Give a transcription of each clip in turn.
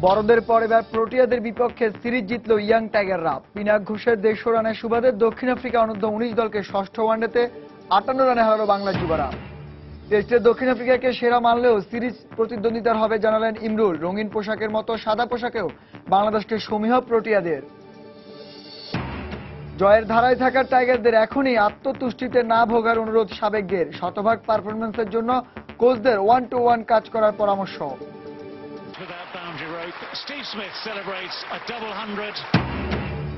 বড়দের পর এবার প্রোটিয়াদের বিপক্ষে সিরিজ জিতল ইয়াং টাইগাররা। পিনাক ঘোষের 150 রানের সুবাদে দক্ষিণ আফ্রিকা অনূর্ধ্ব 19 দলকে ষষ্ঠ ওয়ানডেতে 58 রানে হারালো বাংলার যুবারা। টেস্টে দক্ষিণ আফ্রিকাকে সেরা মানলেও সিরিজ প্রতিদ্বন্দ্বিতার হবে জানালেন ইমরুল। রঙিন পোশাকের মতো সাদা পোশাকেও বাংলাদেশকে সমীহ প্রোটিয়াদের। জয়ের ধারায় থাকা টাইগারদের এখনই আত্মতুষ্টিতে না ভোগার অনুরোধ সাবেকদের। শতভাগ পারফরম্যান্সের জন্য কোচদের 1-to-1 কাজ করার পরামর্শ।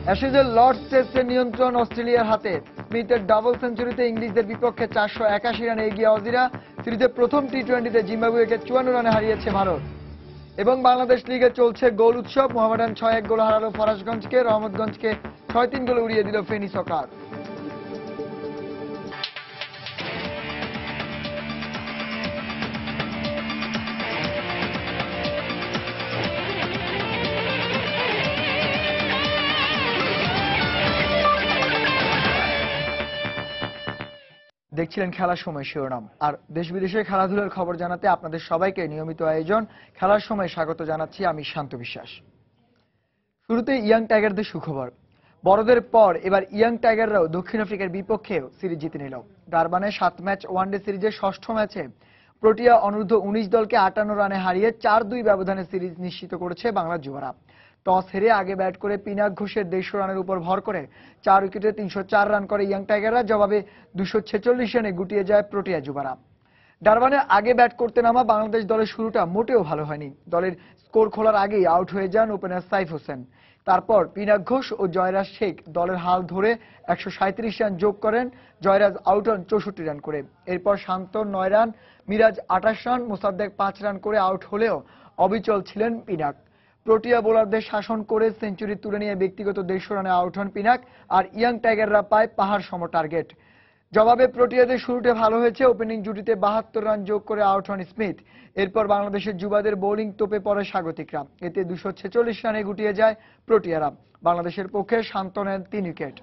অ্যাশেজের লর্ডস টেস্টের নিয়ন্ত্রণ অস্ট্রেলিয়ার হাতে। স্মিথের ডাবল সেঞ্চুরিতে ইংলিশদের বিপক্ষে 481 রানে এগিয়ে অজিরা। সিরিজের প্রথম টি-20তে জিম্বাবুয়েকে 54 রানে হারিয়েছে ভারত। এবং বাংলাদেশ লিগে চলছে গোল উৎসব। মোহামেডান 6-1 গোলে হারালো ফরাশগঞ্জকে। রহমতগঞ্জকে 6-3 গোলে উড়িয়ে দিল ফেনী সকার। দেখছিলেন খেলার সময় শিরোনাম। আর দেশ বিদেশের খেলাধুলার খবর জানাতে আপনাদের সবাইকে নিয়মিত আয়োজন খেলার সময় স্বাগত জানাচ্ছি আমি শান্ত বিশ্বাস। শুরুতে ইয়াং টাইগারদের সুখবর। বড়দের পর এবার ইয়াং টাইগাররাও দক্ষিণ আফ্রিকার বিপক্ষেও সিরিজ জিতে নিল। ডারবানে 7 ম্যাচ ওয়ানডে সিরিজের ষষ্ঠ ম্যাচে প্রোটিয়া অনূর্ধ্ব 19 দলকে 58 রানে হারিয়ে 4-2 ব্যবধানে সিরিজ নিশ্চিত করেছে বাংলার যুবারা। টস হেরে আগে ব্যাট করে পিনাক ঘোষের 150 রানের উপর ভর করে 4 উইকেটে 304 রান করে ইয়াং টাইগাররা। জবাবে 246 রানে গুটিয়ে যায় প্রোটিয়া যুবারা। ডারবানে আগে ব্যাট করতে নামা বাংলাদেশ দলের শুরুটা মোটেও ভালো হয়নি। দলের স্কোর খোলার আগেই আউট হয়ে যান ওপেনার সাইফ হোসেন। তারপর পিনাক ঘোষ ও জয়রাজ শেখ দলের হাল ধরে 137 রান যোগ করেন। জয়রাজ আউট হন 64 রান করে। এরপর Shanto 9 run, Miraz 28 run, Mosaddek 5 run করে আউট হলেও অবিচল ছিলেন পিনাক। প্রোটিয়া বোলারদের শাসন করে সেঞ্চুরি তুলে নিয়ে ব্যক্তিগত 150 রানে আউট হন পিনাক। আর ইয়াং টাইগাররা পায় পাহাড় সম টার্গেট। জবাবে প্রোটিয়াদের শুরুটা ভালো হয়েছে। ওপেনিং জুটিতে 72 রান যোগ করে আউট হন স্মিথ। এরপর বাংলাদেশের যুবাদের বোলিং তোপে পড়ে স্বাগতিকরা। এতে 246 রানে গুটিয়ে যায় প্রোটিয়ারা। বাংলাদেশের পক্ষে শান্ত নেন 3 উইকেট।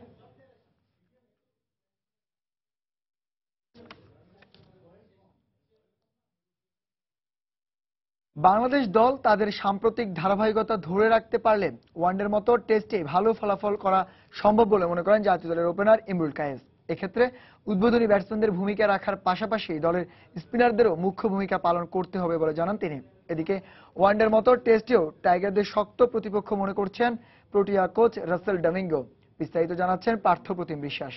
বাংলাদেশ দল তাদের সাম্প্রতিক ধারাবাহিকতা ধরে রাখতে পারলে ওয়ানডের মতো টেস্টে ভালো ফলাফল করা সম্ভব বলে মনে করেন জাতীয় দলের ওপেনার ইমরুল কায়েস। এক্ষেত্রে উদ্বোধনী ব্যাটসম্যানদের ভূমিকা রাখার পাশাপাশি দলের স্পিনারদেরও মুখ্য ভূমিকা পালন করতে হবে বলে জানান তিনি। এদিকে ওয়ানডের মতো টেস্টেও টাইগারদের শক্ত প্রতিপক্ষ মনে করছেন প্রোটিয়া কোচ রাসেল ডমিঙ্গো। বিস্তারিত জানাচ্ছেন পার্থপ্রতিম বিশ্বাস।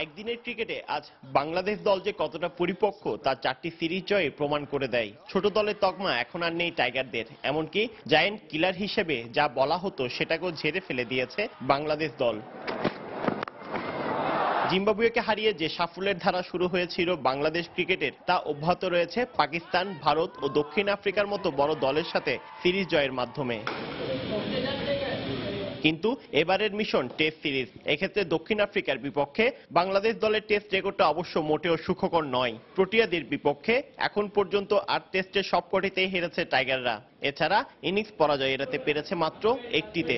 একদিনের ক্রিকেটে আজ বাংলাদেশ দল যে কতটা পরিপক্ক তা 4টি সিরিজ জয়ে প্রমাণ করে দেয়। ছোট দলের তকমা এখন আর নেই টাইগারদের। এমনকি জায়ান্ট কিলার হিসেবে যা বলা হতো সেটাকেও ঝেড়ে ফেলে দিয়েছে বাংলাদেশ দল। জিম্বাবুয়েকে হারিয়ে যে সাফল্যের ধারা শুরু হয়েছিল বাংলাদেশ ক্রিকেটের তা অব্যাহত রয়েছে পাকিস্তান, ভারত ও দক্ষিণ আফ্রিকার মতো বড় দলের সাথে সিরিজ জয়ের মাধ্যমে। কিন্তু এবারের মিশন টেস্ট সিরিজ। এক্ষেত্রে দক্ষিণ আফ্রিকার বিপক্ষে বাংলাদেশ দলের টেস্ট রেকর্ডটা অবশ্য মোটেও সুখকর নয়। প্রোটিয়াদের বিপক্ষে এখন পর্যন্ত 8 টেস্টের সবকটিতেই হেরেছে টাইগাররা। এছাড়া ইনিংস পরাজয় এড়াতে পেরেছে মাত্র একটিতে।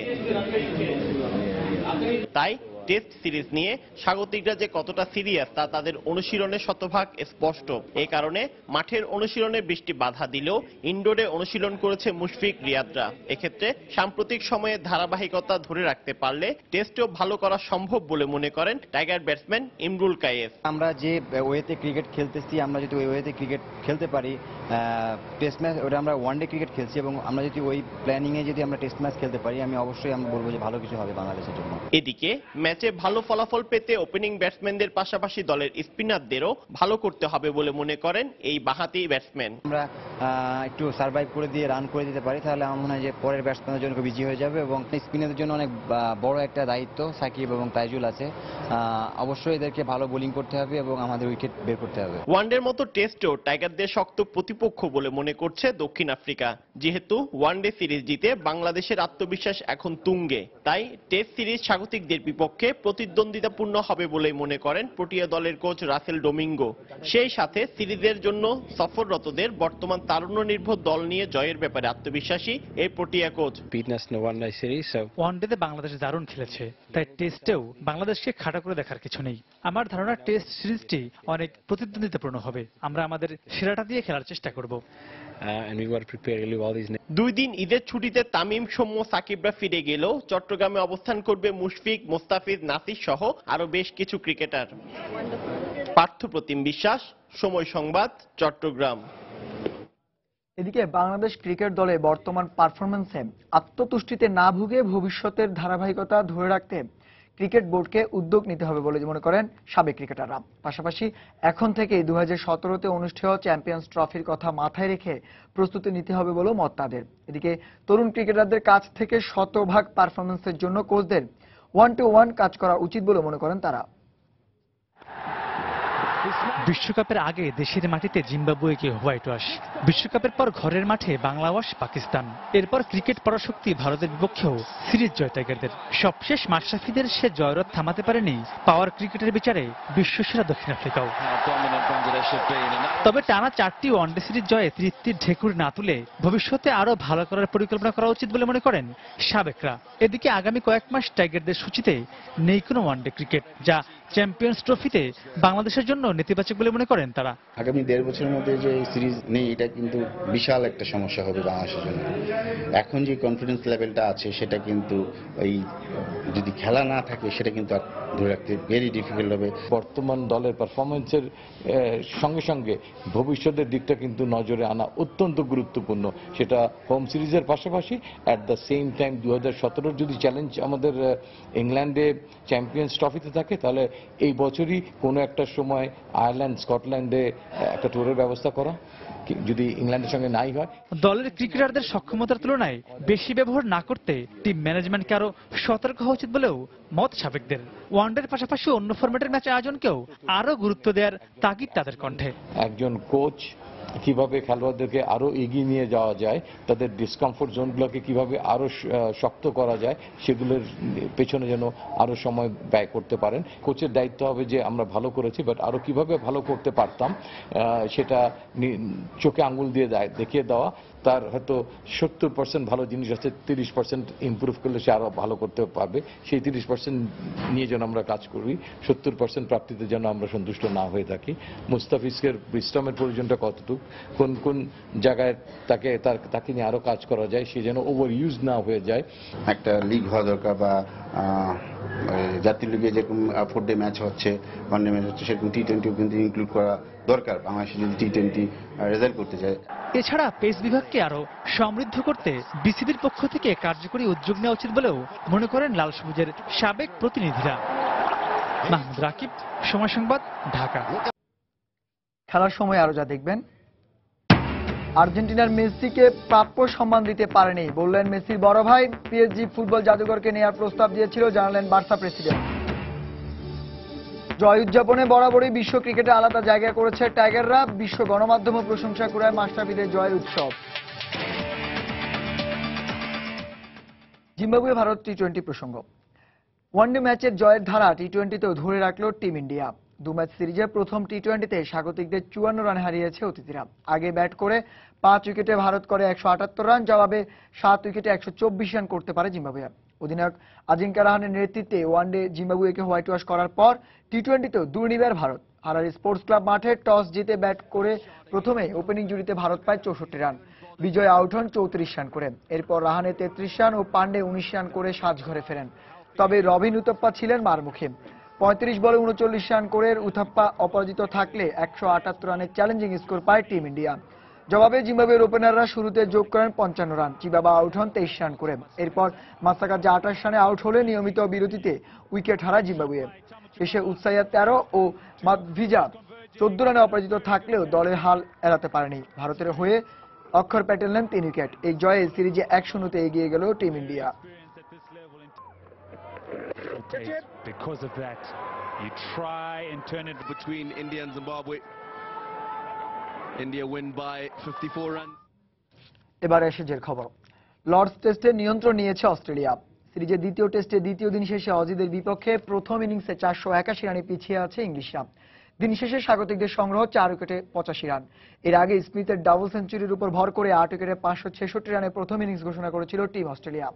তাই টেস্ট সিরিজ নিয়ে স্বাগতিকরা যে কতটা সিরিয়াস তা তাদের অনুশীলনে শতভাগ স্পষ্ট। এই কারণে মাঠের অনুশীলনে বৃষ্টি বাধা দিলেও ইনডোরে অনুশীলন করেছে মুশফিক, রিয়াদরা। এক্ষেত্রে সাম্প্রতিক সময়ে ধারাবাহিকতা ধরে রাখতে পারলে টেস্টেও ভালো করা সম্ভব বলে মনে করেন টাইগার ব্যাটসম্যান ইমরুল কায়েস। আমরা যে ওয়েতে ক্রিকেট খেলতেছি, আমরা যদি ওই ওয়েতে ক্রিকেট খেলতে পারি, টেস্ট ম্যাচ ওটা আমরা ওয়ানডে ক্রিকেট খেলছি এবং আমরা যদি ওই প্ল্যানিংয়ে যদি আমরা টেস্ট ম্যাচ খেলতে পারি, আমি অবশ্যই আমরা বলবো যে ভালো কিছু হবে বাংলাদেশের জন্য। এদিকে ম্যাচে ভালো ফলাফল পেতে ওপেনিং ব্যাটসম্যানদের পাশাপাশি দলের স্পিনারদেরও ভালো করতে হবে বলে মনে করেন এই বাঁহাতি ব্যাটসম্যান। আমরা একটু সার্ভাইভ করে দিয়ে রান করে দিতে পারি, তাহলে আমার মনে হয় যে পরের ব্যাটসম্যানের জন্য খুব ইজি হয়ে যাবে। এবং স্পিনারদের জন্য অনেক বড় একটা দায়িত্ব সাকিব এবং তাইজুল আছে। অবশ্যই এদেরকে ভালো বোলিং করতে হবে এবং আমাদের উইকেট বের করতে হবে। ওয়ানডের মতো টেস্টেও টাইগারদের শক্ত প্রতিপক্ষ বলে মনে করছে দক্ষিণ আফ্রিকা। যেহেতু ওয়ানডে সিরিজ জিতে বাংলাদেশের আত্মবিশ্বাস এখন তুঙ্গে, তাই টেস্ট সিরিজ স্বাগতিকদের বিপক্ষে প্রতিদ্বন্দ্বিতাপূর্ণ হবে বলে মনে করেন প্রোটিয়া দলের কোচ রাসেল ডোমিঙ্গো। সেই সাথে সিরিজের জন্য সফররতদের বর্তমান তারুণ্য নির্ভর দল নিয়ে জয়ের ব্যাপারে আত্মবিশ্বাসী এই প্রোটিয়া কোচ। ওয়ানডেতে বাংলাদেশ দারুণ খেলেছে, তাই টেস্টেও বাংলাদেশকে খাটা করে দেখার কিছু নেই। আমার ধারণা টেস্ট সিরিজটি অনেক প্রতিদ্বন্দ্বিতাপূর্ণ হবে। আমরা আমাদের সেরাটা দিয়ে খেলার চেষ্টা করব। and we got to prepare really well these. দুই দিন ঈদের ছুটিতে তামিম, সৌম্য, সাকিবরা ফিরে গেলেও চট্টগ্রামে অবস্থান করবে মুশফিক, মোস্তাফিজ, নাসির সহ আরো বেশ কিছু ক্রিকেটার। পার্থপ্রতিম বিশ্বাস, সময় সংবাদ, চট্টগ্রাম। এদিকে বাংলাদেশ ক্রিকেট দলে বর্তমান পারফরম্যান্সে আত্মতুষ্টিতে না ভুগে ভবিষ্যতের ধারাবাহিকতা ধরে রাখতে ক্রিকেট বোর্ডকে উদ্যোগ নিতে হবে বলে মনে করেন সাবেক ক্রিকেটাররা। পাশাপাশি এখন থেকেই 2017-তে অনুষ্ঠেয় চ্যাম্পিয়ন্স ট্রফির কথা মাথায় রেখে প্রস্তুতি নিতে হবে বলেও মত তাদের। এদিকে তরুণ ক্রিকেটারদের কাছ থেকে শতভাগ পারফরম্যান্সের জন্য কোচদের 1-to-1 কাজ করা উচিত বলে মনে করেন তারা। বিশ্বকাপের আগে দেশের মাটিতে জিম্বাবুয়েকে হোয়াইট ওয়াশ, বিশ্বকাপের পর ঘরের মাঠে বাংলা ওয়াশ পাকিস্তান, এরপর ক্রিকেট পরাশক্তি ভারতের বিপক্ষেও সিরিজ জয় টাইগারদের। সবশেষ মাশরাফিদের সে জয়রথ থামাতে পারেনি পাওয়ার ক্রিকেটের বিচারে বিশ্বসেরা দক্ষিণ আফ্রিকাও। তবে টানা 4টি ওয়ানডে সিরিজ জয়ে তৃপ্তির ঢেকুর না তুলে ভবিষ্যতে আরো ভালো করার পরিকল্পনা করা উচিত বলে মনে করেন সাবেকরা। এদিকে আগামী কয়েক মাস টাইগারদের সূচিতে নেই কোনো ওয়ানডে ক্রিকেট, যা চ্যাম্পিয়ন্স ট্রফিতে বাংলাদেশের জন্য নেতিবাচক বলে মনে করেন তারা। আগামী 1.5 বছরের মধ্যে যে সিরিজ নেই, এটা কিন্তু বিশাল একটা সমস্যা হবে বাংলাদেশের জন্য। এখন যে কনফিডেন্স লেভেলটা আছে সেটা কিন্তু এই যদি খেলা না থাকে সেটা কিন্তু আর ধরে রাখতে ভেরি ডিফিকাল্ট হবে। বর্তমান দলের পারফরমেন্সের সঙ্গে সঙ্গে ভবিষ্যতের দিকটা কিন্তু নজরে আনা অত্যন্ত গুরুত্বপূর্ণ, সেটা হোম সিরিজের পাশাপাশি অ্যাট দ্য সেম টাইম 2017-র যদি চ্যালেঞ্জ আমাদের ইংল্যান্ডে চ্যাম্পিয়ন্স ট্রফিতে থাকে, তাহলে এই বছরই কোনো একটা সময় আয়ারল্যান্ড, স্কটল্যান্ডে একটা ট্যুরের ব্যবস্থা করা, যদি ইংল্যান্ডের সঙ্গে নাই হয়। দলের ক্রিকেটারদের সক্ষমতার তুলনায় বেশি ব্যবহার না করতে টিম ম্যানেজমেন্টকে আরো সতর্ক হওয়া উচিত বলেও মত সাবেকদের। ওয়ানডের পাশাপাশি অন্য ফরম্যাটের ম্যাচ আয়োজনকেও আরো গুরুত্ব দেওয়ার তাগিদ তাদের কণ্ঠে। একজন কোচ কিভাবে খেলোয়াড়দেরকে আরো এগিয়ে নিয়ে যাওয়া যায়, তাদের ডিসকমফোর্ট জোনগুলোকে কিভাবে আরো শক্ত করা যায়, সেগুলোর পেছনে যেন আরো সময় ব্যয় করতে পারেন। কোচের দায়িত্ব হবে যে আমরা ভালো করেছি, বাট আরো কিভাবে ভালো করতে পারতাম সেটা চোখে আঙুল দিয়ে দেখিয়ে দেওয়া। তার হয়তো 70% ভালো জিনিস আছে, 30% ইমপ্রুভ করলে সে আরো ভালো করতে পারবে। সেই 30% নিয়ে যেন আমরা কাজ করি, 70% প্রাপ্তিতে যেন আমরা সন্তুষ্ট না হয়ে থাকি। মুস্তাফিজের বিশ্রামের প্রয়োজনটা কতটুকু, কোন কোন জায়গায় তাকে নিয়ে আরো কাজ করা যায়, সে যেন ওভার ইউজ না হয়ে যায়। একটা লিগ হওয়া দরকার, বা জাতীয় লিগে যেরকম 4 ডে ম্যাচ হচ্ছে, 1 ডে ম্যাচ হচ্ছে, সেরকম টি-20 কিন্তু ইনক্লুড করা দরকার বাংলাদেশে যদি টি-20 রেজাল্ট করতে চায়। এছাড়া পেস বিভাগকে আরো সমৃদ্ধ করতে বিসিবির পক্ষ থেকে কার্যকরী উদ্যোগ নেওয়া উচিত বলেও মনে করেন লাল সবুজের সাবেক প্রতিনিধিরা। মাহমুদ রাকিব, সময় সংবাদ, ঢাকা। খেলার সময় আরো যা দেখবেন, আর্জেন্টিনার মেসিকে প্রাপ্য সম্মান দিতে পারেনি বললেন মেসির বড় ভাই। পিএসজি ফুটবল জাদুঘরকে নেওয়ার প্রস্তাব দিয়েছিল, জানালেন বার্সা প্রেসিডেন্ট। জয় উদযাপনে বরাবরই বিশ্ব ক্রিকেটে আলাদা জায়গা করেছে টাইগাররা, বিশ্ব গণমাধ্যমও প্রশংসা করায় মাশরাফিদের জয়ের উৎসব। জিম্বাবুয়ে ভারত টি-20 প্রসঙ্গ। ওয়ানডে ম্যাচের জয়ের ধারা টি-20তেও ধরে রাখল টিম ইন্ডিয়া। 2 ম্যাচ সিরিজের প্রথম টি-20তে স্বাগতিকদের 54 রানে হারিয়েছে অতিথিরা। আগে ব্যাট করে 5 উইকেটে ভারত করে 178 রান, জবাবে 7 উইকেটে 124 রান করতে পারে জিম্বাবুয়ে। অধিনায়ক আজিঙ্কা রাহানের নেতৃত্বে ওয়ানডে জিম্বাবুয়েকে হোয়াইট ওয়াশ করার পর টি-20তেও দুর্নিবার ভারত। হারারি স্পোর্টস ক্লাব মাঠে টস জিতে ব্যাট করে প্রথমে ওপেনিং জুটিতে ভারত পায় 64 রান। বিজয় আউট হন 34 রান করে। এরপর রাহানে 33 রান ও পান্ডে 19 রান করে সাজঘরে ফেরেন। তবে রবিন উতপ্পা ছিলেন মারমুখী। 35 বলে 39 রান করে উথাপ্পা অপরাজিত থাকলে 178 রানের চ্যালেঞ্জিং স্কোর পায় টিম ইন্ডিয়া। জবাবে জিম্বাবুয়ের ওপেনাররা শুরুতে যোগ করেন 55 রান, চিবাবা আউট হন 23 রান করে। এরপর মাসাকাজা 28 রানে আউট হলে নিয়মিত বিরতিতে উইকেট হারায় জিম্বাবুয়ে। শেষে উৎসাইয়া 13 ও মাদভিজা 14 রানে অপরাজিত থাকলেও দলের হাল এড়াতে পারেনি। ভারতের হয়ে অক্ষর প্যাটেল নেন 3 উইকেট। এই জয়ে সিরিজে 1-0-তে এগিয়ে গেল team India. Because of that, you try and turn it between India and Zimbabwe. India win by 54 runs. এবার এসেজের খবর। লর্ডস টেস্টে নিয়ন্ত্রণ নিয়েছে অস্ট্রেলিয়া। সিরিজের দ্বিতীয় টেস্টে দ্বিতীয় দিন শেষে অজিদের বিপক্ষে প্রথম ইনিংসে 481 রানে পিছিয়ে আছে ইংলিশরা। দিন শেষে স্বাগতিকদের সংগ্রহ 4 উইকেটে 85 রান। এর আগে স্মিথের ডাবল সেঞ্চুরির উপর ভর করে 8 উইকেটে 566 রানে প্রথম ইনিংস ঘোষণা করেছিল টিম অস্ট্রেলিয়া।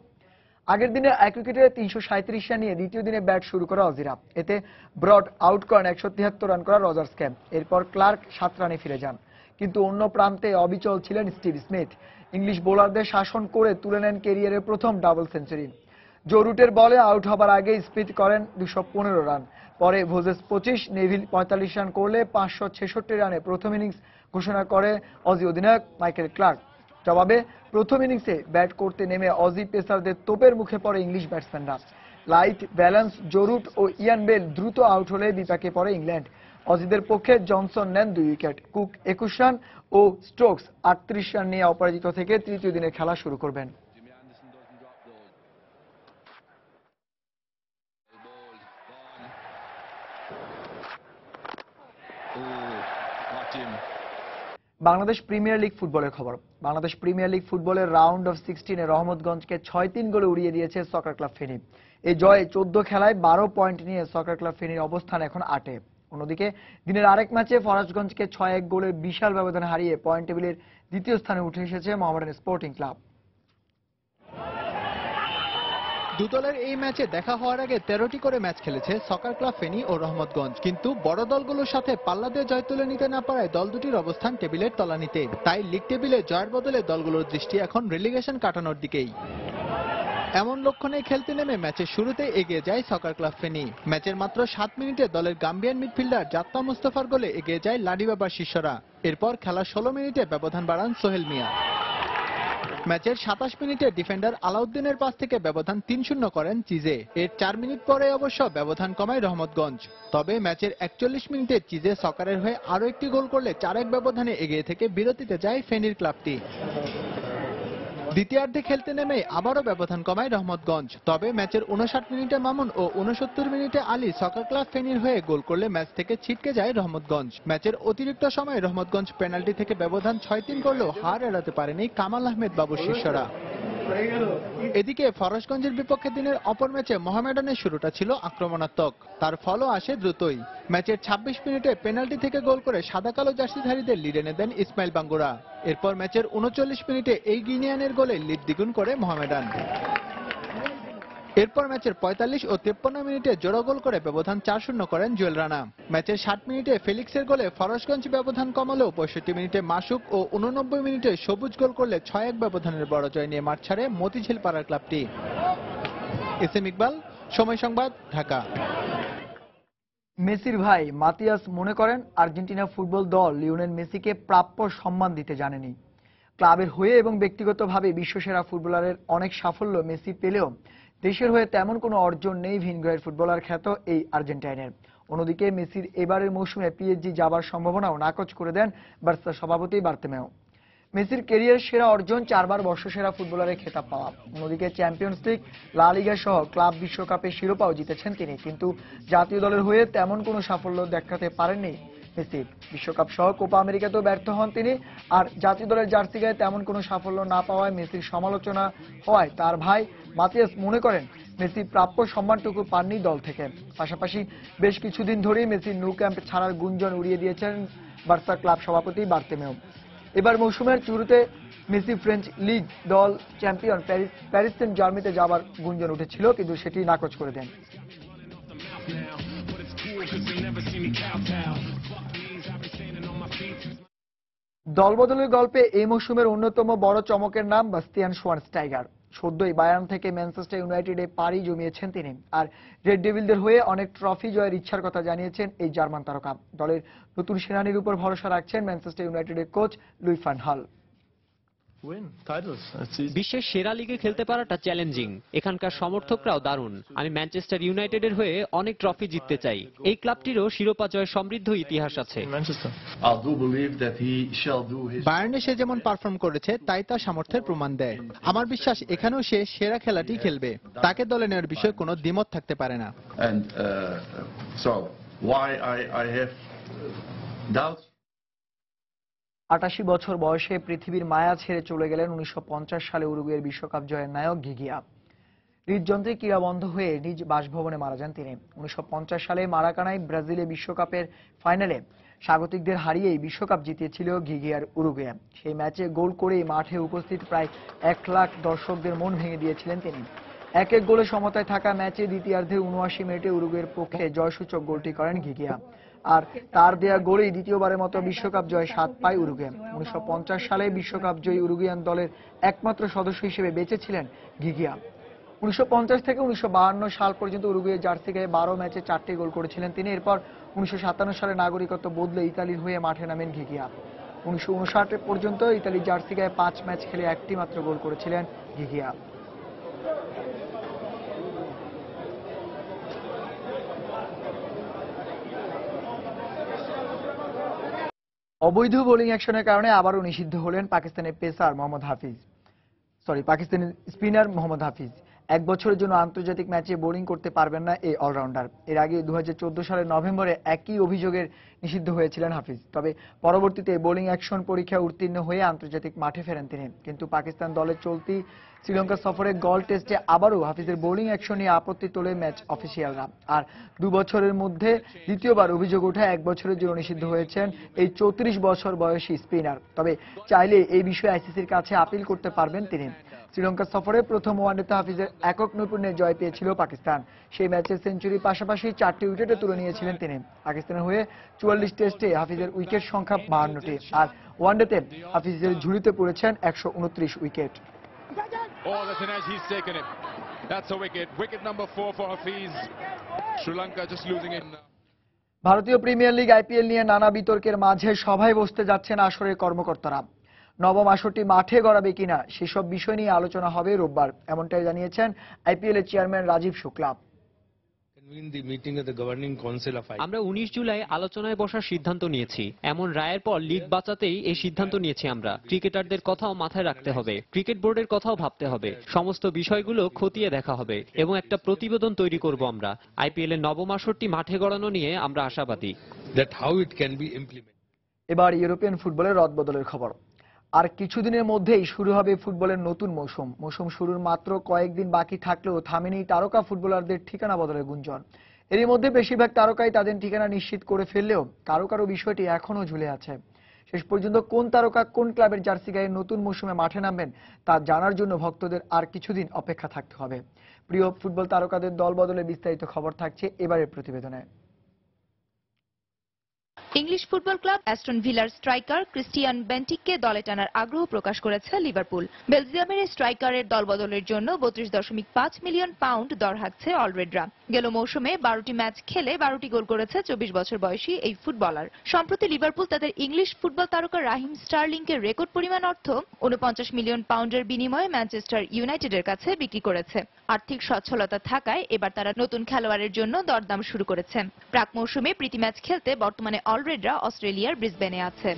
আগের দিনে 1 উইকেটে 337 রান নিয়ে দ্বিতীয় দিনে ব্যাট শুরু করে অজিরা। এতে ব্রড আউট করেন 173 রান করা রজার্সকে। এরপর ক্লার্ক 7 রানে ফিরে যান। কিন্তু অন্য প্রান্তে অবিচল ছিলেন স্টিভ স্মিথ। ইংলিশ বোলারদের শাসন করে তুলে নেন ক্যারিয়ারের প্রথম ডাবল সেঞ্চুরি। জো রুটের বলে আউট হবার আগে স্মিথ করেন 215 রান। পরে ভোজেস 25, নেভিল 45 রান করলে 566 রানে প্রথম ইনিংস ঘোষণা করে অজি অধিনায়ক মাইকেল ক্লার্ক। জবাবে প্রথম ইনিংসে ব্যাট করতে নেমে অজি পেসারদের তোপের মুখে পড়ে ইংলিশ ব্যাটসম্যানরা। লাইট, ব্যালেন্স, জো রুট ও ইয়ান বেল দ্রুত আউট হলে বিপাকে পড়ে ইংল্যান্ড। অজিদের পক্ষে জনসন নেন 2 উইকেট, কুক 21 রান ও স্টোকস 38 রান নিয়ে অপরাজিত থেকে তৃতীয় দিনের খেলা শুরু করবেন। বাংলাদেশ প্রিমিয়ার লিগ ফুটবলের খবর। বাংলাদেশ প্রিমিয়ার লিগ ফুটবলের রাউন্ড অফ 16-এ রহমতগঞ্জকে 6-3 গোলে উড়িয়ে দিয়েছে সকার ক্লাব ফেনী। এই জয়ে 14 খেলায় 12 পয়েন্ট নিয়ে সকার ক্লাব ফেনীর অবস্থান এখন 8-এ। অন্যদিকে দিনের আরেক ম্যাচে ফরাজগঞ্জকে 6-1 গোলের বিশাল ব্যবধানে হারিয়ে পয়েন্ট টেবিলের দ্বিতীয় স্থানে উঠে এসেছে মোহামেডান স্পোর্টিং ক্লাব। দু দলের এই ম্যাচে দেখা হওয়ার আগে 13টি করে ম্যাচ খেলেছে সকার ক্লাব ফেনী ও রহমতগঞ্জ, কিন্তু বড় দলগুলোর সাথে পাল্লা দিয়ে জয় তুলে নিতে না পারায় দল দুটির অবস্থান টেবিলের তলানিতে। তাই লিগ টেবিলে জয়ের বদলে দলগুলোর দৃষ্টি এখন রেলিগেশন কাটানোর দিকেই। এমন লক্ষণে খেলতে নেমে ম্যাচের শুরুতে এগিয়ে যায় সকার ক্লাব ফেনী। ম্যাচের মাত্র 7 মিনিটে দলের গাম্বিয়ান মিডফিল্ডার জাত্তা মুস্তাফার গোলে এগিয়ে যায় লাডিবাবার শিষ্যরা। এরপর খেলার 16 মিনিটে ব্যবধান বাড়ান সোহেল মিয়া। ম্যাচের 27 মিনিটে ডিফেন্ডার আলাউদ্দিনের পাস থেকে ব্যবধান 3-0 করেন চিজে। এর 4 মিনিট পরে অবশ্য ব্যবধান কমায় রহমতগঞ্জ। তবে ম্যাচের 41 মিনিটে চিজে সকারের হয়ে আরও একটি গোল করলে 4-1 ব্যবধানে এগিয়ে থেকে বিরতিতে যায় ফেনীর ক্লাবটি। দ্বিতীয়ার্ধে খেলতে নেমে আবারও ব্যবধান কমায় রহমতগঞ্জ। তবে ম্যাচের 59 মিনিটে মামুন ও 69 মিনিটে আলী সকার ক্লাব ফেনীর হয়ে গোল করলে ম্যাচ থেকে ছিটকে যায় রহমতগঞ্জ। ম্যাচের অতিরিক্ত সময়ে রহমতগঞ্জ পেনাল্টি থেকে ব্যবধান 6-3 করলেও হার এড়াতে পারেনি কামাল আহমেদ বাবুর শিষ্যরা। এদিকে ফরাজগঞ্জের বিপক্ষে দিনের অপর ম্যাচে মোহামেডানের শুরুটা ছিল আক্রমণাত্মক, তার ফলও আসে দ্রুতই। ম্যাচের 26 মিনিটে পেনাল্টি থেকে গোল করে সাদা কালো জার্সিধারীদের লিড এনে দেন ইসমাইল বাঙ্গুরা। এরপর ম্যাচের 39 মিনিটে এই গিনিয়ানের গোলে লিড দ্বিগুণ করে মোহামেডান। এরপর ম্যাচের 45 ও 53 মিনিটে জোড়া গোল করে ব্যবধান 4-0 করেন জুয়েল রানা। ম্যাচের 60 মিনিটে ফেলিক্সের গোলে ফরাজগঞ্জ ব্যবধান কমালেও 65 মিনিটে মাসুক ও 89 মিনিটে সবুজ গোল করলে 6-1 ব্যবধানের বড় জয় নিয়ে মাঠ ছাড়ে মতিঝিল পাড়ার ক্লাবটি। এস এম ইকবাল, সময় সংবাদ, ঢাকা। মেসির ভাই মাতিয়াস মনে করেন আর্জেন্টিনা ফুটবল দল লিওনেল মেসিকে প্রাপ্য সম্মান দিতে জানেনি। ক্লাবের হয়ে এবং ব্যক্তিগতভাবে বিশ্বসেরা ফুটবলারের অনেক সাফল্য মেসি পেলেও দেশের হয়ে তেমন কোনো অর্জন নেই ভিনগ্রহের ফুটবলার খ্যাত এই আর্জেন্টাইনের। অন্যদিকে মেসির এবারের মৌসুমে পিএসজি যাবার সম্ভাবনাও নাকচ করে দেন বার্সা সভাপতি বার্তেমেও। মেসির ক্যারিয়ার সেরা অর্জন 4 বার বর্ষসেরা ফুটবলারের খেতাব পাওয়া। অন্যদিকে চ্যাম্পিয়ন্স লিগ, লা লিগা সহ ক্লাব বিশ্বকাপের শিরোপাও জিতেছেন তিনি, কিন্তু জাতীয় দলের হয়ে তেমন কোনো সাফল্য দেখাতে পারেননি মেসি। বিশ্বকাপ সহ কোপা আমেরিকাতেও ব্যর্থ হন তিনি। আর জাতীয় দলের জার্সি গায়ে তেমন কোনো সাফল্য না পাওয়ায় মেসির সমালোচনা হওয়ায় তার ভাই মাতিয়াস মনে করেন মেসি প্রাপ্য সম্মানটুকু পাননি দল থেকে। পাশাপাশি বেশ কিছুদিন ধরেই মেসির ন্যু ক্যাম্প ছাড়ার গুঞ্জন উড়িয়ে দিয়েছেন বার্সা ক্লাব সভাপতি বার্তেমেও। এবার মৌসুমের শুরুতে মেসি ফ্রেঞ্চ লিগ দল চ্যাম্পিয়ন প্যারিস সেন্ট জার্মেনিতে যাবার গুঞ্জন উঠেছিল, কিন্তু সেটি নাকচ করে দেন। দলবদলের গল্পে এই মৌসুমের অন্যতম বড় চমকের নাম বাস্তিয়ান শোয়ানস্টাইগার। সদ্যই বায়ার্ন থেকে ম্যানচেস্টার ইউনাইটেডে পাড়ি জমিয়েছেন তিনি। আর রেড ডেভিলদের হয়ে অনেক ট্রফি জয়ের ইচ্ছার কথা জানিয়েছেন এই জার্মান তারকা। দলের নতুন সেনানির উপর ভরসা রাখছেন ম্যানচেস্টার ইউনাইটেডের কোচ লুই ফান হাল। বিশ্বের সেরা লিগে খেলতে পারাটা চ্যালেঞ্জিং। এখানকার সমর্থকরাও দারুণ। আমি ম্যানচেস্টার ইউনাইটেডের হয়ে অনেক ট্রফি জিততে চাই। এই ক্লাবটিরও শিরোপা জয়ের সমৃদ্ধ ইতিহাস আছে। বায়ার্নে সে যেমন পারফর্ম করেছে তাই তার সামর্থ্যের প্রমাণ দেয়। আমার বিশ্বাস এখানেও সে সেরা খেলাটি খেলবে। তাকে দলে নেওয়ার বিষয়ে কোনো দ্বিমত থাকতে পারে না। 88 বছর বয়সে পৃথিবীর মায়া ছেড়ে চলে গেলেন 1950 সালে উরুগুয়ের বিশ্বকাপ জয়ের নায়ক গিগিয়া। হৃদযন্ত্রে ক্রীড়া বন্ধ হয়ে নিজ বাসভবনে মারা যান তিনি। 1950 সালে মারাকানায় ব্রাজিলে বিশ্বকাপের ফাইনালে স্বাগতিকদের হারিয়েই বিশ্বকাপ জিতিয়েছিল গিগিয়ার উরুগুয়ে। সেই ম্যাচে গোল করেই মাঠে উপস্থিত প্রায় 1 লাখ দর্শকদের মন ভেঙে দিয়েছিলেন তিনি। 1-1 গোলে সমতায় থাকা ম্যাচে দ্বিতীয়ার্ধে 79 মিনিটে উরুগুয়ের পক্ষে জয়সূচক গোলটি করেন গিগিয়া। আর তার দেয়া গোলেই দ্বিতীয়বারের মতো বিশ্বকাপ জয় স্বাদ পায় উরুগুয়ে। 1950 সালে বিশ্বকাপ জয়ী উরুগুয়ান দলের একমাত্র সদস্য হিসেবে বেঁচে ছিলেন ঘিঘিয়া। 1950 থেকে 1952 সাল পর্যন্ত উরুগুয়ে জার্সি গায়ে 12 ম্যাচে 4টি গোল করেছিলেন তিনি। এরপর 1957 সালে নাগরিকত্ব বদলে ইতালির হয়ে মাঠে নামেন ঘিঘিয়া। 1959 পর্যন্ত ইতালির জার্সি গায়ে 5 ম্যাচ খেলে একটি মাত্র গোল করেছিলেন ঘিঘিয়া। অবৈধ বোলিং অ্যাকশনের কারণে আবারও নিষিদ্ধ হলেন পাকিস্তানের পাকিস্তানি স্পিনার মোহাম্মদ হাফিজ। 1 বছরের জন্য আন্তর্জাতিক ম্যাচে বোলিং করতে পারবেন না এই অলরাউন্ডার। এর আগে 2014 সালের নভেম্বরে একই অভিযোগের নিষিদ্ধ হয়েছিলেন হাফিজ। তবে পরবর্তীতে বোলিং অ্যাকশন পরীক্ষায় উত্তীর্ণ হয়ে আন্তর্জাতিক মাঠে ফেরেন তিনি। কিন্তু পাকিস্তান দলের চলতি শ্রীলঙ্কা সফরে গল টেস্টে আবারও হাফিজের বোলিং অ্যাকশন নিয়ে আপত্তি তোলে ম্যাচ অফিসিয়ালরা। আর 2 বছরের মধ্যে দ্বিতীয়বার অভিযোগ ওঠা 1 বছরের জন্য নিষিদ্ধ হয়েছেন এই 34 বছর বয়সী স্পিনার। তবে চাইলে এই বিষয়ে আইসিসির কাছে আপিল করতে পারবেন তিনি। শ্রীলঙ্কা সফরে প্রথম ওয়ানডেতে হাফিজের একক নৈপুণ্যে জয় পেয়েছিল পাকিস্তান। সেই ম্যাচে সেঞ্চুরির পাশাপাশি 4টি উইকেটে তুলে নিয়েছিলেন তিনি। পাকিস্তানের হয়ে 44 টেস্টে হাফিজের উইকেট সংখ্যা 52টি, আর ওয়ানডেতে হাফিজের ঝুলিতে পড়েছেন 129 wicket. Oh, that's an edge. He's taken it. That's a wicket. Wicket number 4 for Hafiz. Sri Lanka just losing it now. ভারতীয় প্রিমিয়ার লিগ আইপিএল নিয়ে নানা বিতর্কের মাঝে সভায় বসতে যাচ্ছেন আসরের কর্মকর্তারা। নবম আসরটি মাঠে গড়াবে কিনা সেসব বিষয় নিয়ে আলোচনা হবে রোববার, এমনটাই জানিয়েছেন আইপিএল এর চেয়ারম্যান রাজীব শুক্লা। আমরা 19 জুলাই আলোচনায় বসার সিদ্ধান্ত নিয়েছি। এমন রায়ের পর লিগ বাঁচাতেই এই সিদ্ধান্ত নিয়েছি আমরা। ক্রিকেটারদের কথাও মাথায় রাখতে হবে, ক্রিকেট বোর্ডের কথাও ভাবতে হবে, সমস্ত বিষয়গুলো খতিয়ে দেখা হবে এবং একটা প্রতিবেদন তৈরি করব আমরা। আইপিএল এর নবম আসরটি মাঠে গড়ানো নিয়ে আমরা আশাবাদী। এবার ইউরোপিয়ান ফুটবলের রদবদলের খবর। আর কিছুদিনের মধ্যেই শুরু হবে ফুটবলের নতুন মৌসুম শুরুর মাত্র কয়েকদিন বাকি থাকলেও থামেনি তারকা ফুটবলারদের ঠিকানা বদলের গুঞ্জন। এরই মধ্যে বেশিরভাগ তারকাই তাদের ঠিকানা নিশ্চিত করে ফেললেও কারো কারো বিষয়টি এখনো ঝুলে আছে। শেষ পর্যন্ত কোন তারকা কোন ক্লাবের জার্সি গায়ে নতুন মৌসুমে মাঠে নামবেন তা জানার জন্য ভক্তদের আর কিছুদিন অপেক্ষা থাকতে হবে। প্রিয় ফুটবল তারকাদের দল বদলে বিস্তারিত খবর থাকছে এবারের প্রতিবেদনে। ইংলিশ ফুটবল ক্লাব অ্যাস্টন ভিলার স্ট্রাইকার ক্রিস্টিয়ান বেন্টিককে দলে টানার আগ্রহ প্রকাশ করেছে লিভারপুল। বেলজিয়ামের এই স্ট্রাইকারের দলবদলের জন্য 32.5 মিলিয়ন পাউন্ড দর হাঁকছে অলরেডরা। গেল মৌসুমে 12টি ম্যাচ খেলে 12টি গোল করেছে 24 বছর বয়সী এই ফুটবলার। সম্প্রতি লিভারপুল তাদের ইংলিশ ফুটবল তারকা রাহিম স্টার্লিংকে রেকর্ড পরিমাণ অর্থ 49 মিলিয়ন পাউন্ডের বিনিময়ে ম্যানচেস্টার ইউনাইটেডের কাছে বিক্রি করেছে। আর্থিক সচ্ছলতা থাকায় এবার তারা নতুন খেলোয়াড়ের জন্য দরদাম শুরু করেছে। প্রাক মৌসুমে প্রীতি ম্যাচ খেলতে বর্তমানে অলরেডরা অস্ট্রেলিয়ার ব্রিসবেনে আছে।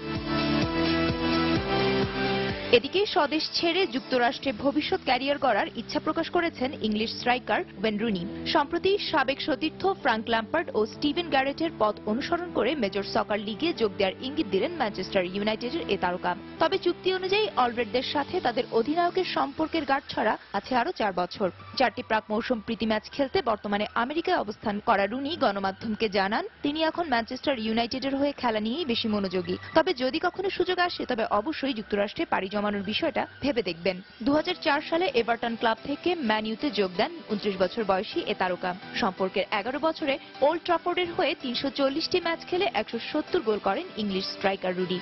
এদিকে স্বদেশ ছেড়ে যুক্তরাষ্ট্রে ভবিষ্যৎ ক্যারিয়ার গড়ার ইচ্ছা প্রকাশ করেছেন ইংলিশ স্ট্রাইকার ওয়েন রুনি। সম্প্রতি সাবেক সতীর্থ ফ্রাঙ্ক ল্যাম্পার্ড ও স্টিভেন গ্যারেটের পথ অনুসরণ করে মেজর সকার লিগে যোগ দেওয়ার ইঙ্গিত দিলেন ম্যানচেস্টার ইউনাইটেডের এ তারকা। তবে চুক্তি অনুযায়ী অলরেডদের সাথে তাদের অধিনায়কের সম্পর্কের গাঁটছড়া আছে আরও 4 বছর। 4টি প্রাক মৌসুম প্রীতি ম্যাচ খেলতে বর্তমানে আমেরিকায় অবস্থান করা রুনি গণমাধ্যমকে জানান তিনি এখন ম্যানচেস্টার ইউনাইটেডের হয়ে খেলা নিয়েই বেশি মনোযোগী। তবে যদি কখনো সুযোগ আসে তবে অবশ্যই যুক্তরাষ্ট্রে পাড়ি জমানোর বিষয়টা ভেবে দেখবেন। 2004 সালে এভারটন ক্লাব থেকে ম্যান ইউতে যোগ দেন 29 বছর বয়সী এ তারকা। সম্পর্কের 11 বছরে ওল্ড ট্রাফোর্ডের হয়ে 340টি ম্যাচ খেলে 170 গোল করেন ইংলিশ স্ট্রাইকার রুডি।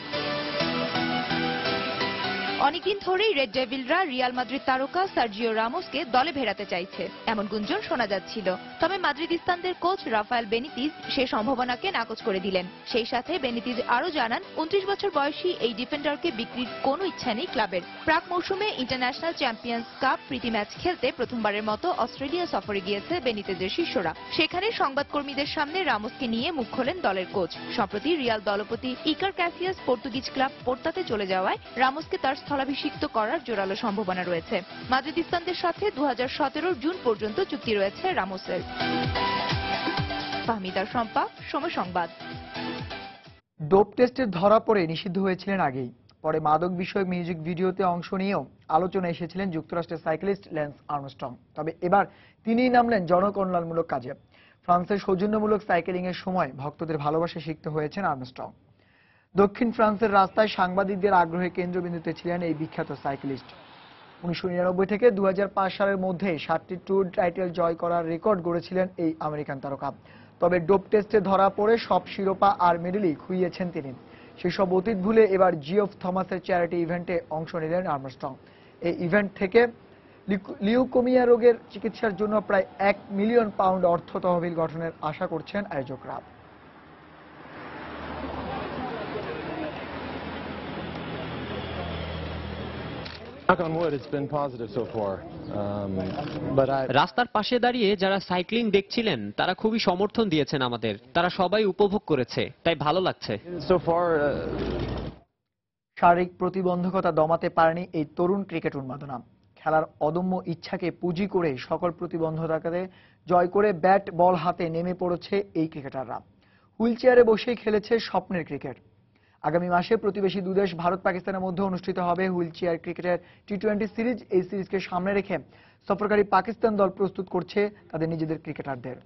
অনেকদিন ধরেই রেড ডেভিলরা রিয়াল মাদ্রিদ তারকা সার্জিও রামোসকে দলে ভেড়াতে চাইছে এমন গুঞ্জন শোনা যাচ্ছিল। তবে মাদ্রিদিস্তানদের কোচ রাফায়েল বেনিতিজ সে সম্ভাবনাকে নাকচ করে দিলেন। সেই সাথে বেনিতিজ আরও জানান 29 বছর বয়সী এই ডিফেন্ডারকে বিক্রির কোনো ইচ্ছা নেই ক্লাবের। প্রাক মৌসুমে ইন্টারন্যাশনাল চ্যাম্পিয়ন্স কাপ প্রীতি ম্যাচ খেলতে প্রথমবারের মতো অস্ট্রেলিয়া সফরে গিয়েছে বেনিতেজের শিষ্যরা। সেখানে সংবাদকর্মীদের সামনে রামোসকে নিয়ে মুখ খোলেন দলের কোচ। সম্প্রতি রিয়াল দলপতি ইকার ক্যাসিয়াস পর্তুগিজ ক্লাব পোর্তাতে চলে যাওয়ায় রামোসকে তার স্থলাভিষিক্ত করার জোরালো সম্ভাবনা রয়েছে। মাদ্রিদিস্তানদের সাথে 2017 জুন পর্যন্ত চুক্তি রয়েছে রামোসের। ফাহমিদা শম্পা, সময় সংবাদ। ডোপ টেস্টে ধরা পড়ে নিষিদ্ধ হয়েছিলেন আগেই, পরে মাদক বিষয়ক মিউজিক ভিডিওতে অংশ নিয়েও আলোচনায় এসেছিলেন যুক্তরাষ্ট্রের সাইক্লিস্ট ল্যান্স আর্মস্ট্রং। তবে এবার তিনিই নামলেন জনকল্যাণমূলক কাজে। ফ্রান্সের সৌজন্যমূলক সাইকেলিং এর সময় ভক্তদের ভালোবাসা শিখতে হয়েছেন আর্মস্ট্রং। দক্ষিণ ফ্রান্সের রাস্তায় সাংবাদিকদের আগ্রহের কেন্দ্রবিন্দুতে ছিলেন এই বিখ্যাত সাইক্লিস্ট। 1999 থেকে 2005 সালের মধ্যে 7টি ট্যুর টাইটেল জয় করার রেকর্ড গড়েছিলেন এই আমেরিকান তারকা। তবে ডোপ টেস্টে ধরা পড়ে সব শিরোপা আর মেডেলই খুইয়েছেন তিনি। সেসব অতীত ভুলে এবার জিওফ থমাসের চ্যারিটি ইভেন্টে অংশ নিলেন আর্মস্ট্রং। এই ইভেন্ট থেকে লিউকোমিয়া রোগের চিকিৎসার জন্য প্রায় 1 মিলিয়ন পাউন্ড অর্থ তহবিল গঠনের আশা করছেন আয়োজকরা। রাস্তার পাশে দাঁড়িয়ে যারা সাইক্লিং দেখছিলেন তারা খুবই সমর্থন দিয়েছেন আমাদের, তারা সবাই উপভোগ করেছে, তাই ভালো লাগছে। শারীরিক প্রতিবন্ধকতা দমাতে পারেনি এই তরুণ ক্রিকেট উন্মাদনা। খেলার অদম্য ইচ্ছাকে পুঁজি করে সকল প্রতিবন্ধকতাকে জয় করে ব্যাট বল হাতে নেমে পড়েছে এই ক্রিকেটাররা। হুইল চেয়ারে বসেই খেলেছে স্বপ্নের ক্রিকেট। আগামী মাসে প্রতিবেশী দুদেশ ভারত পাকিস্তানের মধ্যে অনুষ্ঠিত হবে হুইল চেয়ার ক্রিকেটের টি-20 সিরিজ। এই সিরিজকে সামনে রেখে সফরকারী পাকিস্তান দল প্রস্তুত করছে তাদের নিজেদের ক্রিকেটারদের।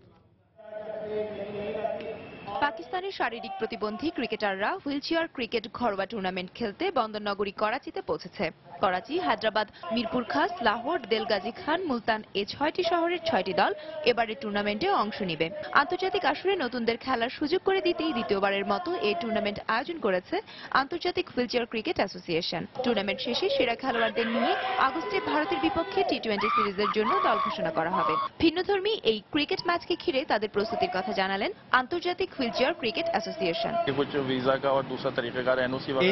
পাকিস্তানের শারীরিক প্রতিবন্ধী ক্রিকেটাররা হুইলচেয়ার ক্রিকেট ঘরোয়া টুর্নামেন্ট খেলতে বন্দরনগরী করাচিতে পৌঁছেছে। করাচি, হায়দ্রাবাদ, মিরপুর খাস, লাহোর, দেলগাজী খান, মুলতান এই 6টি শহরের 6টি দল এবারের টুর্নামেন্টে অংশ নেবে। আন্তর্জাতিক আসরে নতুনদের খেলার সুযোগ করে দিতেই দ্বিতীয়বারের মতো এই টুর্নামেন্ট আয়োজন করেছে আন্তর্জাতিক হুইলচেয়ার ক্রিকেট অ্যাসোসিয়েশন। টুর্নামেন্ট শেষে সেরা খেলোয়াড়দের নিয়ে আগস্টে ভারতের বিপক্ষে টি-20 সিরিজের জন্য দল ঘোষণা করা হবে। ভিন্নধর্মী এই ক্রিকেট ম্যাচকে ঘিরে তাদের প্রস্তুতির কথা জানালেন আন্তর্জাতিক wheelchair cricket association.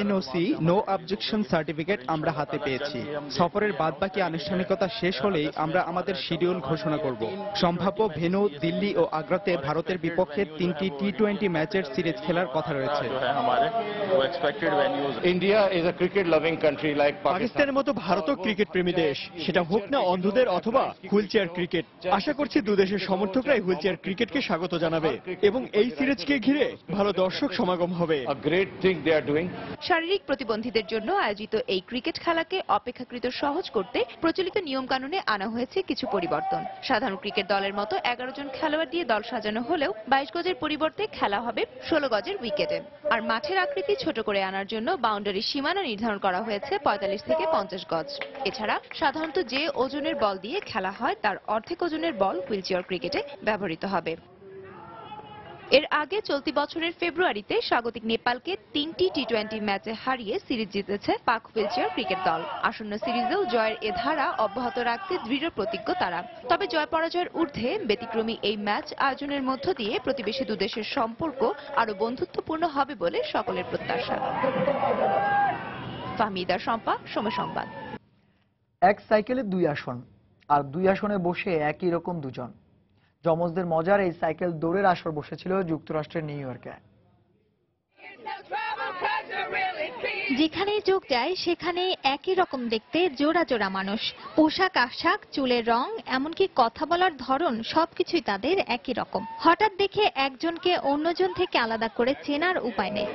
NOC no objection certificate আমরা হাতে পেয়েছি। সফরের বাদবাকি আনুষ্ঠানিকতা শেষ হলেই আমরা আমাদের শিডিউল ঘোষণা করব। সম্ভাব্য ভেন্যু দিল্লি ও আগ্রাতে ভারতের বিপক্ষে 3টি টি-20 ম্যাচের সিরিজ খেলার কথা রয়েছে। India is a cricket loving country like পাকিস্তানের মতো ভারতও ক্রিকেট প্রেমী দেশ, সেটা হোক না অন্ধদের অথবা হুইলচেয়ার ক্রিকেট। আশা করছি দুদেশের সমর্থকরাই হুইলচেয়ার ক্রিকেটকে স্বাগত জানাবে এবং এই সিরিজকে ঘিরে ভালো দর্শক সমাগম হবে। শারীরিক প্রতিবন্ধীদের জন্য আয়োজিত এই ক্রিকেট খেলাকে অপেক্ষাকৃত সহজ করতে প্রচলিত নিয়ম কানুনে আনা হয়েছে কিছু পরিবর্তন। সাধারণ ক্রিকেট দলের মতো 11 জন খেলোয়াড় দিয়ে দল সাজানো হলেও 22 গজের পরিবর্তে খেলা হবে 16 গজের উইকেটে। আর মাঠের আকৃতি ছোট করে আনার জন্য বাউন্ডারি সীমানা নির্ধারণ করা হয়েছে 45 থেকে 50 গজ। এছাড়া সাধারণত যে ওজনের বল দিয়ে খেলা হয় তার অর্ধেক ওজনের বল হুইলচেয়ার ক্রিকেটে ব্যবহৃত হবে। এর আগে চলতি বছরের ফেব্রুয়ারিতে স্বাগতিক নেপালকে 3টি টি-20 ম্যাচে হারিয়ে সিরিজ জিতেছে পাক হুইলচেয়ার ক্রিকেট দল। আসন্ন সিরিজেও জয়ের এ ধারা অব্যাহত রাখতে দৃঢ় প্রতিজ্ঞ তারা। তবে জয় পরাজয়ের ঊর্ধ্বে ব্যতিক্রমী এই ম্যাচ আয়োজনের মধ্য দিয়ে প্রতিবেশী দুদেশের সম্পর্ক আরো বন্ধুত্বপূর্ণ হবে বলে সকলের প্রত্যাশা। ফাহমিদা শম্পা, সময় সংবাদ। এক সাইকেলে 2 আসন, আর 2 আসনে বসে একই রকম দুজন। যমজদের মজার এই সাইকেল দৌড়ের আসর বসেছিল যুক্তরাষ্ট্রের নিউ ইয়র্কে। যেখানেই চোখ যায় সেখানে একই রকম দেখতে জোড়া জোড়া মানুষ। পোশাক আশাক, চুলের রং, এমনকি কথা বলার ধরন সবকিছুই তাদের একই রকম। হঠাৎ দেখে একজনকে অন্যজন থেকে আলাদা করে চেনার উপায় নেই।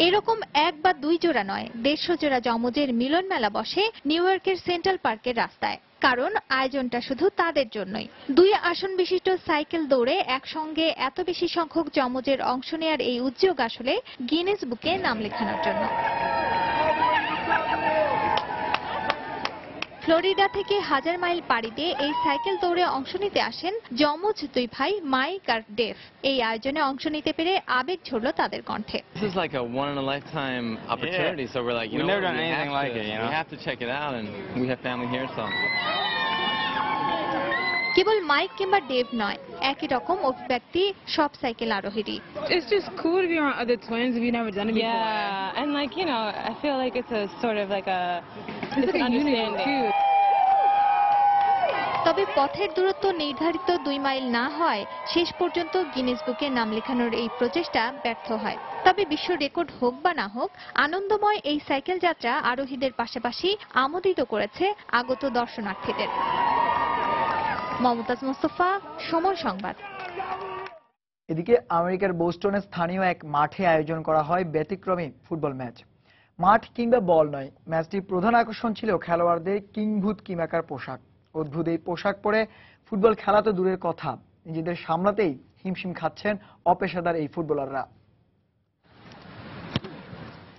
এরকম 1 বা 2 জোড়া নয়, 150 জোড়া যমজের মিলন মেলা বসে নিউ ইয়র্কের সেন্ট্রাল পার্কের রাস্তায়। কারণ আয়োজনটা শুধু তাদের জন্যই। 2 আসন বিশিষ্ট সাইকেল দৌড়ে একসঙ্গে এত বেশি সংখ্যক যমজের অংশ নেওয়ার এই উদ্যোগ আসলে গিনেস বুকে নাম লেখানোর জন্য। ফ্লোরিডা থেকে 1000 মাইল পাড়ি দিয়ে এই সাইকেল দৌড়ে অংশ নিতে আসেন যমজ 2 ভাই মাইক আর ডেভ। এই আয়োজনে অংশ নিতে পেরে আবেগ ঝরল তাদের কণ্ঠে। This is like a one in a lifetime opportunity, so we're like, you know, we've never done anything like it, you know. We have to check it out, and we have family here, so. কেবল Mike কিংবা Dave নয়, একই রকম অভিব্যক্তি সব cycle আরোহীরই। It's just cool to be around other twins if you've never done it before. Yeah, and like, you know, I feel like it's a sort of like a unity too. তবে পথের দূরত্ব নির্ধারিত 2 mile না হয় শেষ পর্যন্ত Guinness বুকে নাম লেখানোর এই প্রচেষ্টা ব্যর্থ হয়। তবে বিশ্ব রেকর্ড হোক বা না হোক, আনন্দময় এই সাইকেল যাত্রা আরোহীদের পাশাপাশি আমোদিত করেছে আগত দর্শনার্থীদের। মমতাজ মোস্তফা, সময় সংবাদ। এদিকে আমেরিকার বোস্টনে স্থানীয় এক মাঠে আয়োজন করা হয় ব্যতিক্রমী ফুটবল ম্যাচ। মাঠ কিংবা বল নয়, ম্যাচটির প্রধান আকর্ষণ ছিল খেলোয়াড়দের কিংভূত কিমাকার পোশাক। অদ্ভুত এই পোশাক পরে ফুটবল খেলা তো দূরের কথা, নিজেদের সামলাতেই হিমশিম খাচ্ছেন অপেশাদার এই ফুটবলাররা।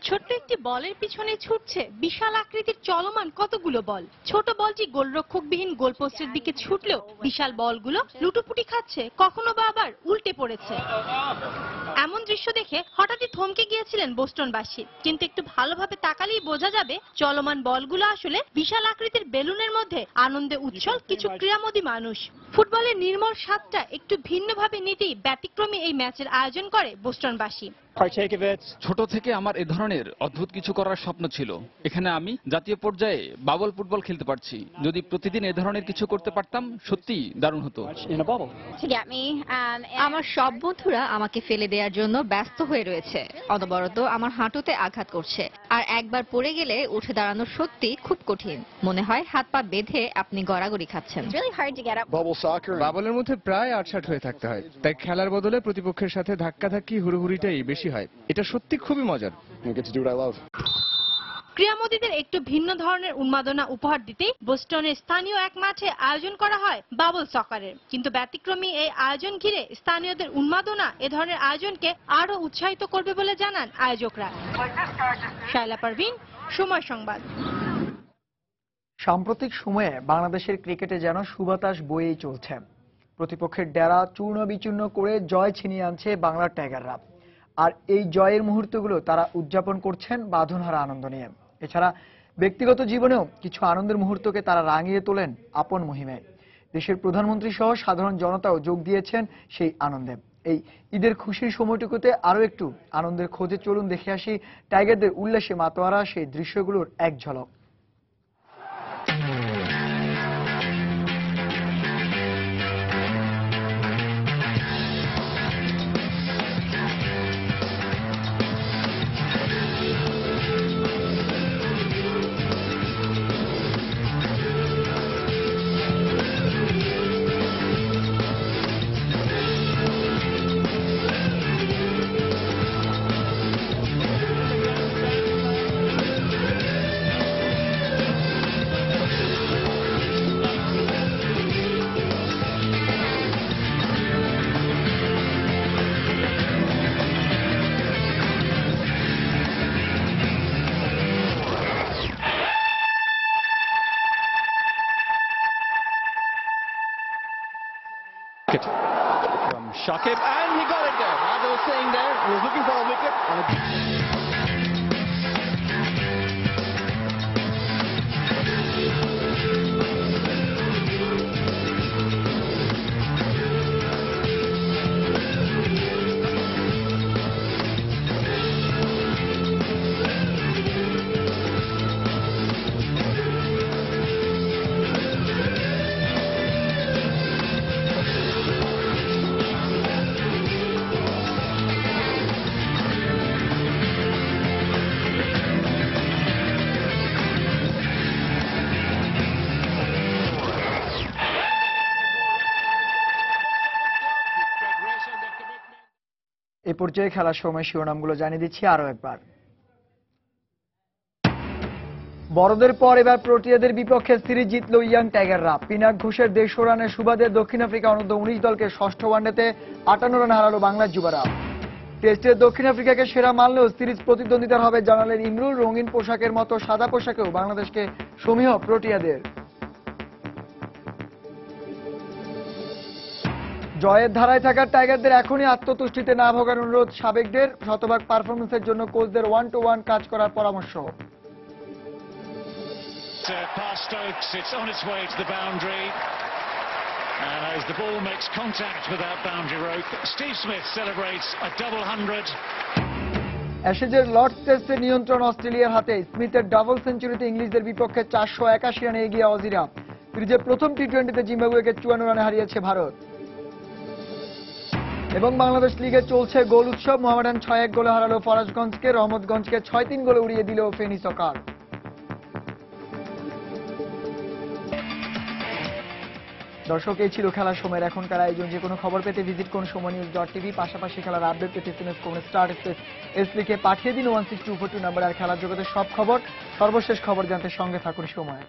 ছোট্ট একটি বলের পিছনে ছুটছে বিশাল আকৃতির চলমান কতগুলো বল। ছোট বলটি গোলরক্ষকবিহীন গোলপোস্টের দিকে ছুটলেও বিশাল বলগুলো লুটোপুটি খাচ্ছে, কখনো বা আবার উল্টে পড়েছে। এমন দৃশ্য দেখে হঠাৎই থমকে গিয়েছিলেন বোস্টনবাসী, কিন্তু একটু ভালোভাবে তাকালেই বোঝা যাবে চলমান বলগুলো আসলে বিশাল আকৃতির বেলুনের মধ্যে আনন্দে উচ্ছল কিছু ক্রীড়ামোদী মানুষ। ফুটবলের নির্মল স্বাদটা একটু ভিন্নভাবে নিতেই ব্যতিক্রমী এই ম্যাচের আয়োজন করে বোস্টনবাসী। ছোট থেকে আমার এ ধরনের অদ্ভুত কিছু করার স্বপ্ন ছিল। এখানে আমি জাতীয় পর্যায়ে বাবল ফুটবল খেলতে পারছি। যদি প্রতিদিন এ ধরনের কিছু করতে পারতাম সত্যি দারুণ হতো। আমার সব বন্ধুরা আমাকে ফেলে দেওয়ার জন্য ব্যস্ত হয়ে রয়েছে। অনবরত আমার হাঁটুতে আঘাত করছে, আর একবার পড়ে গেলে উঠে দাঁড়ানো সত্যি খুব কঠিন। মনে হয় হাত পা বেঁধে আপনি গড়াগড়ি খাচ্ছেন। বাবলের মধ্যে প্রায় ৮৬ হয়ে থাকতে হয়, তাই খেলার বদলে প্রতিপক্ষের সাথে ধাক্কাধাক্কি হুড়োহুড়িটাই বেশি হয়। এটা সত্যি খুবই মজার। ক্রীড়ামোদীদের একটু ভিন্ন ধরনের উন্মাদনা উপহার দিতেই বোস্টনের স্থানীয় এক মাঠে আয়োজন করা হয় বাবল সকারের। কিন্তু ব্যতিক্রমী এই আয়োজন ঘিরে স্থানীয়দের উন্মাদনা এ ধরনের আয়োজনকে আরো উৎসাহিত করবে বলে জানান আয়োজকরা। শায়লা পারভিন, সময় সংবাদ। সাম্প্রতিক সময়ে বাংলাদেশের ক্রিকেটে যেন সুবাতাস বয়েই চলছে। প্রতিপক্ষের ডেরা চূর্ণ বিচূর্ণ করে জয় ছিনিয়ে আনছে বাংলার টাইগাররা, আর এই জয়ের মুহূর্তগুলো তারা উদযাপন করছেন বাঁধনহারা আনন্দ নিয়ে। এছাড়া ব্যক্তিগত জীবনেও কিছু আনন্দের মুহূর্তকে তারা রাঙিয়ে তোলেন আপন মহিমায়। দেশের প্রধানমন্ত্রী সহ সাধারণ জনতাও যোগ দিয়েছেন সেই আনন্দে। এই ঈদের খুশির সময়টুকুতে আরো একটু আনন্দের খোঁজে চলুন দেখে আসি টাইগারদের উল্লাসে মাতোয়ারা সেই দৃশ্যগুলোর এক ঝলক। From Shakib, and he got it there. As I was saying there, he was looking for a wicket. এ পর্যায়ে খেলার সময় শিরোনামগুলো জানিয়ে দিচ্ছি আরো একবার। বড়দের পর এবার প্রোটিয়াদের বিপক্ষে সিরিজ জিতল ইয়াং টাইগাররা। পিনাক ঘোষের 150 রানের সুবাদে দক্ষিণ আফ্রিকা অনূর্ধ্ব 19 দলকে ষষ্ঠ ওয়ানডেতে 58 রানে হারালো বাংলার যুবারা। টেস্টে দক্ষিণ আফ্রিকাকে সেরা মানলেও সিরিজ প্রতিদ্বন্দ্বিতার হবে জানালেন ইমরুল। রঙিন পোশাকের মতো সাদা পোশাকেও বাংলাদেশকে সমীহ প্রোটিয়াদের। জয়ের ধারায় থাকা টাইগারদের এখনই আত্মতুষ্টিতে না ভোগার অনুরোধ সাবেকদের। শতভাগ পারফরমেন্সের জন্য কোচদের 1-to-1 কাজ করার পরামর্শ। Past Stokes, it's on its way to the boundary, and as the ball makes contact with that boundary rope, Steve Smith celebrates a double 100. অ্যাশেজের Lords টেস্টে নিয়ন্ত্রণ অস্ট্রেলিয়ার হাতে। স্মিথের ডাবল সেঞ্চুরিতে ইংলিশদের বিপক্ষে 481 রানে এগিয়ে অজিরা। সিরিজের প্রথম টি-20তে জিম্বাবুয়েকে 54 রানে হারিয়েছে ভারত। এবং বাংলাদেশ লিগে চলছে গোল উৎসব। মোহামেডান 6-1 গোলে হারালো ফরাজগঞ্জকে। রহমতগঞ্জকে 6-3 গোলে উড়িয়ে দিল ফেনী সকার। দর্শক, এই ছিল খেলার সময়ের এখনকার আয়োজন। যে কোনো খবর পেতে ভিজিট করুন সময়নিউজ.tv। পাশাপাশি খেলার আপডেট পেতে এসএমএস করুন *S লিখে পাঠিয়ে দিন 16242 নাম্বার। আর খেলার জগতের সব খবর, সর্বশেষ খবর জানতে সঙ্গে থাকুন সময়।